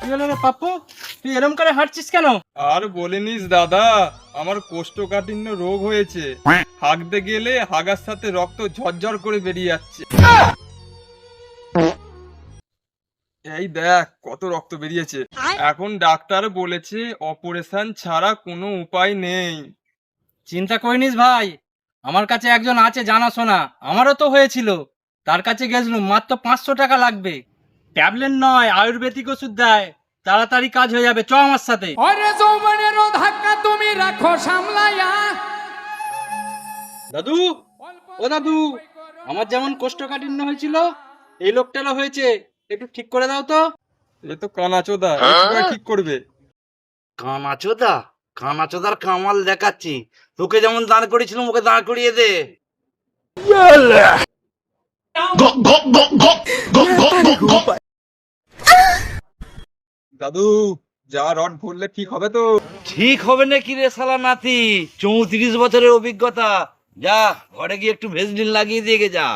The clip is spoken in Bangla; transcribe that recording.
কি হলো রে পাপ্পু, তুই এরম করে হাঁটছিস কেন? আর বলিনিস দাদা, আমার কোষ্ঠকাঠিন্য রোগ হয়েছে। হাগতে গেলে হাগার সাথে রক্ত ঝরঝর করে বেরিয়ে যাচ্ছে। এই দেখ কত রক্ত বেরিয়েছে। এখন ডাক্তার বলেছে অপারেশন ছাড়া কোনো উপায় নেই। চিন্তা করিনিস ভাই, আমার কাছে একজন আছে জানাশোনা, আমারও তো হয়েছিল। তার কাছে গেছিলাম, মাত্র 500 টাকা লাগবে। ট্যাবলেট নয়, আয়ুর্বেদিক ওষুধ দেয়, তাড়াতাড়ি কাজ হয়ে যাবে। চ আমার সাথে। ওরে যৌবনেরও ধাক্কা তুমি রাখো সামলাইয়া। দাদু, ও দাদু, আমার যেমন কোষ্ঠকাঠিন্য হয়েছিল এই লোকটারও হয়েছে, একটু ঠিক করে দাও তো। এ তো কানাচোদা, এ কি করে ঠিক করবে? কানাচোদা? কানাচোদার কামাল দেখাচ্ছি। তোকে যেমন দাঁড় করিয়েছিলাম ওকে দাঁড় করিয়ে দে। দাদু, যা রড ভরলে ঠিক হবে তো? ঠিক হবে না কি রে শালা নাতি? 34 বছরের অভিজ্ঞতা। যা ঘরে গিয়ে একটু ভেসলিন লাগিয়ে দিয়ে গে যা।